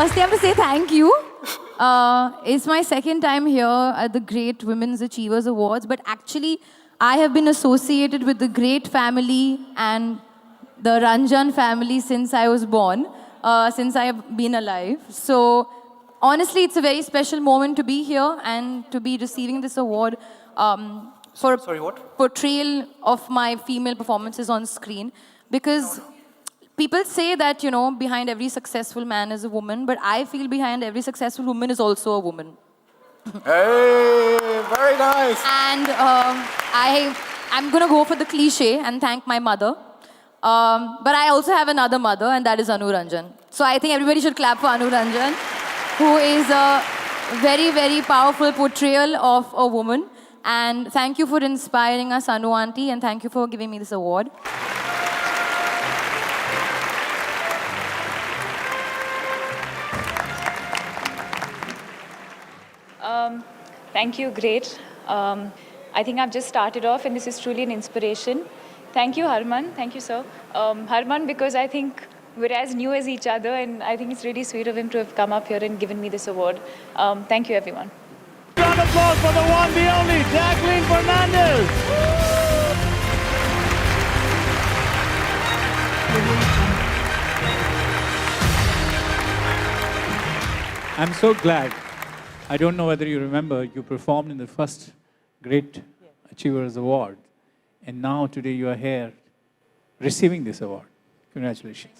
Firstly, I have to say thank you. It's my second time here at the Great Women's Achievers Awards, but actually, I have been associated with the Great family and the Ranjan family since I was born, since I have been alive. So, honestly, it's a very special moment to be here and to be receiving this award for Sorry, what? portrayal of my female performances on screen, because people say that, you know, behind every successful man is a woman, but I feel behind every successful woman is also a woman. Hey, very nice. And I'm going to go for the cliche and thank my mother. But I also have another mother, and that is Anu Ranjan. So I think everybody should clap for Anu Ranjan, who is a very, very powerful portrayal of a woman. And thank you for inspiring us, Anu Auntie, and thank you for giving me this award. Thank you, great. I think I've just started off, and this is truly an inspiration. Thank you, Harman. Thank you, sir. Harman, because I think we're as new as each other, and I think it's really sweet of him to have come up here and given me this award. Thank you, everyone. Round of applause for the one, the only, Jacqueline Fernandez. I'm so glad. I don't know whether you remember, you performed in the first Great Achievers Award, and now today you are here receiving this award. Congratulations.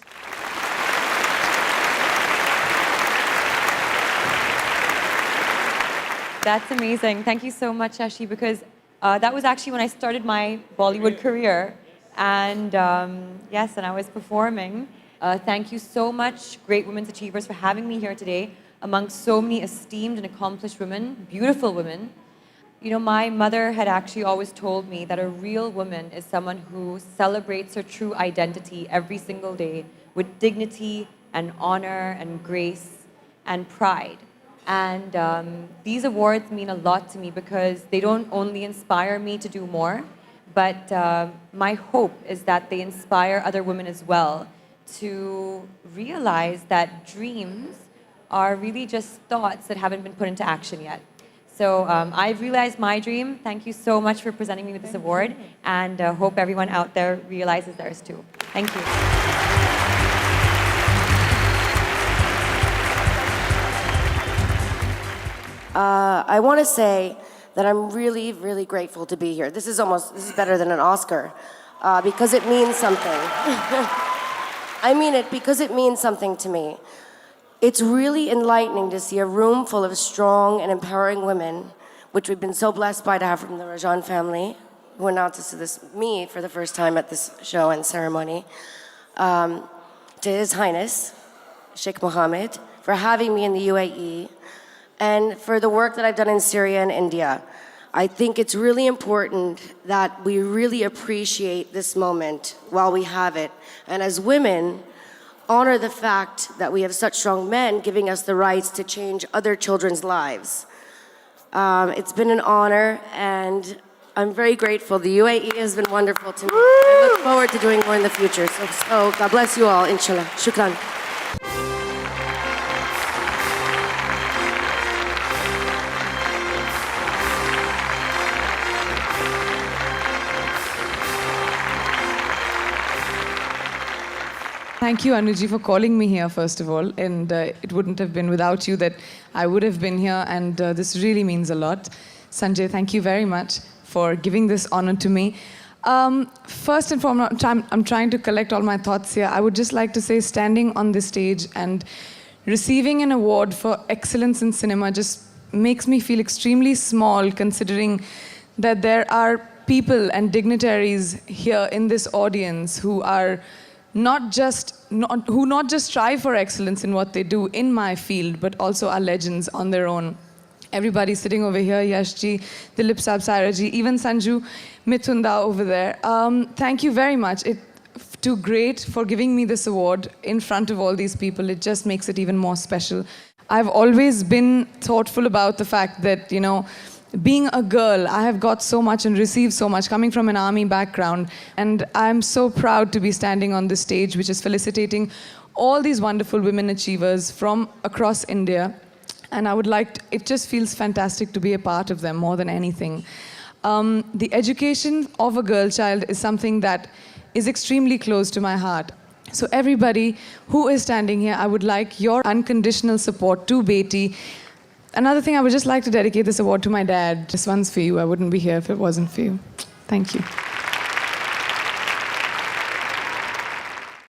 That's amazing. Thank you so much, Shashi, because that was actually when I started my Bollywood career. And yes, and I was performing. Thank you so much, Great Women's Achievers, for having me here today amongst so many esteemed and accomplished women, beautiful women. You know, my mother had actually always told me that a real woman is someone who celebrates her true identity every single day with dignity and honor and grace and pride. And these awards mean a lot to me because they don't only inspire me to do more, but my hope is that they inspire other women as well to realize that dreams are really just thoughts that haven't been put into action yet. So I've realized my dream. Thank you so much for presenting me with this award, and hope everyone out there realizes theirs too. Thank you. I want to say that I'm really, really grateful to be here. This is better than an Oscar because it means something. I mean it because it means something to me. It's really enlightening to see a room full of strong and empowering women, which we've been so blessed by to have from the Rajan family, who announced me for the first time at this show and ceremony, to His Highness, Sheikh Mohammed, for having me in the UAE, and for the work that I've done in Syria and India. I think it's really important that we really appreciate this moment while we have it. And as women, honor the fact that we have such strong men giving us the rights to change other children's lives. It's been an honor, and I'm very grateful. The UAE has been wonderful to me. I look forward to doing more in the future. So God bless you all, inshallah. Shukran. Thank you, Anuji, for calling me here, first of all. And it wouldn't have been without you that I would have been here, and this really means a lot. Sanjay, thank you very much for giving this honor to me. First and foremost, I'm trying to collect all my thoughts here. I would just like to say, standing on this stage and receiving an award for excellence in cinema just makes me feel extremely small, considering that there are people and dignitaries here in this audience who are not just strive for excellence in what they do in my field, but also are legends on their own. Everybody sitting over here, Yashji, Dilip Saab, Sairaji, even Sanju Mithunda over there. Thank you very much. To Great for giving me this award in front of all these people. It just makes it even more special. I've always been thoughtful about the fact that, you know, being a girl, I have got so much and received so much coming from an army background. And I'm so proud to be standing on this stage, which is felicitating all these wonderful women achievers from across India. And I would like to, it just feels fantastic to be a part of them more than anything. The education of a girl child is something that is extremely close to my heart. So everybody who is standing here, I would like your unconditional support to Beti. Another thing, I would just like to dedicate this award to my dad. This one's for you. I wouldn't be here if it wasn't for you. Thank you.